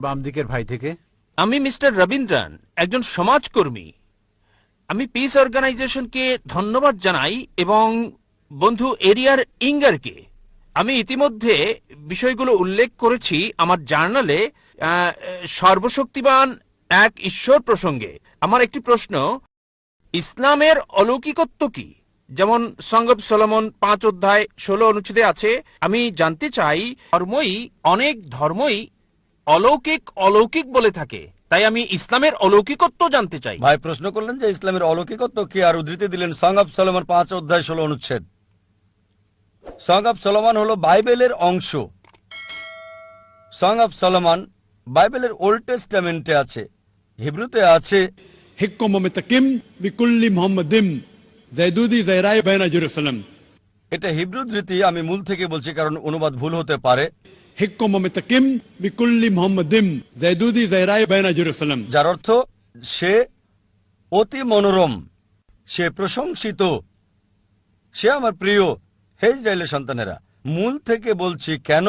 বাম দিকের ভাই থেকে। আমি মিস্টার রবীন্দ্রন, একজন সমাজকর্মী। আমি পিস অর্গানাইজেশনকে ধন্যবাদ জানাই এবং বন্ধু এরিয়ার ইঙ্গারকে। আমি ইতিমধ্যে বিষয়গুলো উল্লেখ করেছি আমার জার্নালে সর্বশক্তিমান এক ঈশ্বর প্রসঙ্গে। আমার একটি প্রশ্ন, ইসলামের অলৌকিকত্ব কি? যেমন সং অব সলোমন 5 অধ্যায় 16 অনুচ্ছেদে আছে। আমি জানতে চাই, অনেক ধর্মই অলৌকিক অলৌকিক বলে থাকে, তাই আমি ইসলামের অলৌকিকত্ব জানতে চাই। ভাই প্রশ্ন করলেন যে ইসলামের অলৌকিকত্ব কি, আর উদ্ধৃতি দিলেন সং অব সলোমন 5 অধ্যায় 16 অনুচ্ছেদ। সং অব সলোমন হলো বাইবেলের অংশ। সং অব সলোমন বাইবেলের ওল্ড টেস্টামেন্টে আছে, হিব্রুতে আছে। হিক্কুম মুতাকিম বিকুল্লি মুহাম্মাদিম জাইদুদি জাইরাই বাইনা জেরুসালাম। এটা হিব্রু ধৃতি, আমি মূল থেকে বলছি কারণ অনুবাদ ভুল হতে পারে। হিক্কুম মুতাকিম বিকুল্লি মুহাম্মাদিম জাইদুদি জাইরাই বাইনা জেরুসালাম, যার অর্থ সে অতি মনোরম, সে প্রশংসিত, সে আমার প্রিয়। হে ইসরায়েলের সন্তানেরা, মূল থেকে বলছি কেন,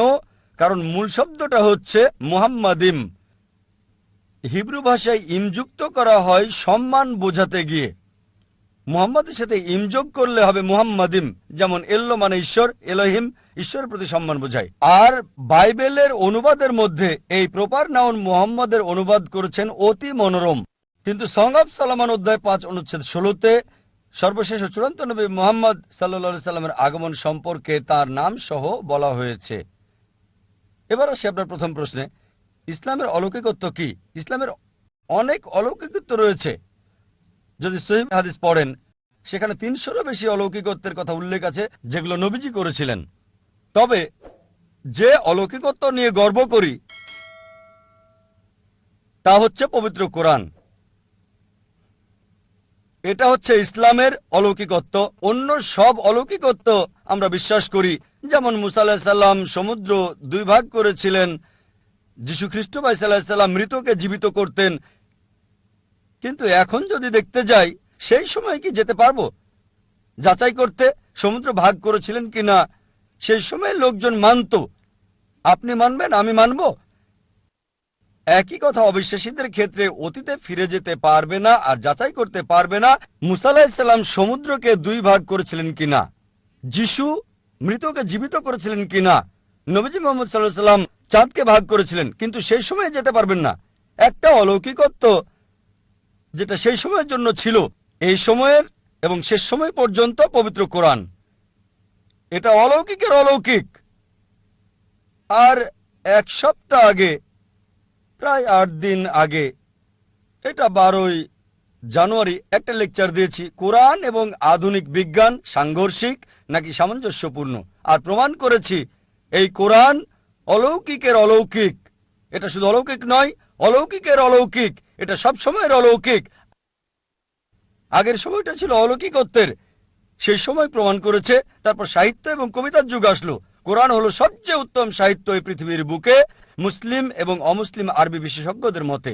কারণ মূল শব্দটা হচ্ছে মুহাম্মাদিম। হিব্রু ভাষায় ইমযুক্ত করা হয় সম্মান বোঝাতে গিয়ে। মুহাম্মাদের সাথে ইমযোগ করলে হবে মুহাম্মাদিম, যেমন এল্লো মানে ঈশ্বর, এলোহিম ঈশ্বরের প্রতি সম্মান বোঝায়। আর বাইবেলের অনুবাদের মধ্যে এই প্রপার নাউন মুহাম্মাদের অনুবাদ করেছেন অতি মনোরম। কিন্তু সং অব সলোমন অধ্যায় 5 অনুচ্ছেদ 16-তে সর্বশেষ ও চূড়ান্ত নবী মুহাম্মদ সাল্লাল্লাহু সাল্লামের আগমন সম্পর্কে তার নাম সহ বলা হয়েছে। এবার আসি আপনার প্রথম প্রশ্নে, ইসলামের অলৌকিকত্ব কি? ইসলামের অনেক অলৌকিকত্ব রয়েছে। যদি সহিহ হাদিস পড়েন, সেখানে 300-রও বেশি অলৌকিকত্বের কথা উল্লেখ আছে যেগুলো নবীজি করেছিলেন। তবে যে অলৌকিকত্ব নিয়ে গর্ব করি তা হচ্ছে পবিত্র কোরআন। এটা হচ্ছে ইসলামের অলৌকিকত্ব। অন্য সব অলৌকিকত্ব আমরা বিশ্বাস করি, যেমন মুসা আলাইহিস সালাম সমুদ্র 2 ভাগ করেছিলেন, যীশু খ্রিস্ট আলাইহিস সালাম মৃতকে জীবিত করতেন। কিন্তু এখন যদি দেখতে যাই, সেই সময় কি যেতে পারবো যাচাই করতে সমুদ্র ভাগ করেছিলেন কিনা? সেই সময় লোকজন মানত, আপনি মানবেন, আমি মানব। একই কথা অবিশ্বাসীদের ক্ষেত্রে অতীতে ফিরে যেতে পারবে না আর যাচাই করতে পারবে না মুসা আলাইহিস সালাম সমুদ্রকে 2 ভাগ করেছিলেন কিনা, যিশু মৃতকে জীবিত করেছিলেন কিনা, নবীজি মুহাম্মদ সাল্লাল্লাহু আলাইহি সাল্লাম চাঁদকে ভাগ করেছিলেন, কিন্তু সেই সময়ে যেতে পারবেন না। একটা অলৌকিকত্ব যেটা সেই সময়ের জন্য ছিল, এই সময়ের এবং শেষ সময় পর্যন্ত পবিত্র কোরআন। এটা অলৌকিকের অলৌকিক। আর 1 সপ্তাহ আগে, প্রায় 8 দিন আগে, এটা 12ই জানুয়ারি, একটা লেকচার দিয়েছি, কোরআন এবং আধুনিক বিজ্ঞান সাংঘর্ষিক নাকি সামঞ্জস্যপূর্ণ, আর প্রমাণ করেছি এই কোরআন অলৌকিকের অলৌকিক। এটা শুধু অলৌকিক নয়, অলৌকিকের অলৌকিক। এটা সব সময়ের অলৌকিক। আগের সময়টা ছিল অলৌকিকত্বের, সেই সময় প্রমাণ করেছে। তারপর সাহিত্য এবং কবিতার যুগ আসলো। কোরআন হলো সবচেয়ে উত্তম সাহিত্য এই পৃথিবীর বুকে, মুসলিম এবং অমুসলিম আরবি বিশেষজ্ঞদের মতে।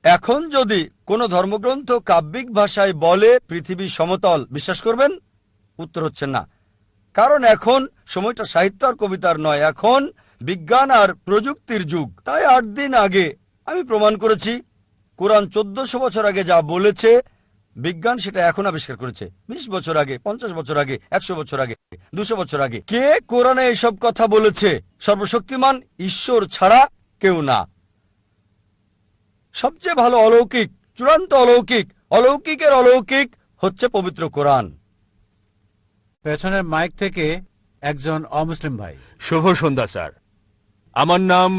এখন যদি কোনো ধর্মগ্রন্থ কাব্যিক ভাষায় বলে পৃথিবী সমতল, বিশ্বাস করবেন? উত্তর হচ্ছে না, কারণ এখন সময়টা সাহিত্য আর কবিতার নয়, এখন বিজ্ঞান আর প্রযুক্তির যুগ। তাই 8 দিন আগে আমি প্রমাণ করেছি কোরআন 1400 বছর আগে যা বলেছে, বিজ্ঞান সেটা এখন আবিষ্কার করেছে। 20 বছর আগে, 50 বছর আগে, 100 বছর আগে, 200 বছর আগে। কে কোরআনে এসব কথা বলেছে? সর্বশক্তিমান ঈশ্বর ছাড়া কেউ না। সবচেয়ে ভালো অলৌকিক, চূড়ান্ত অলৌকিক, অলৌকিকের অলৌকিক হচ্ছে পবিত্র কোরআন। পেছনের মাইক থেকে একজন অমুসলিম ভাই। শুভ সন্ধ্যা স্যার, আমার নাম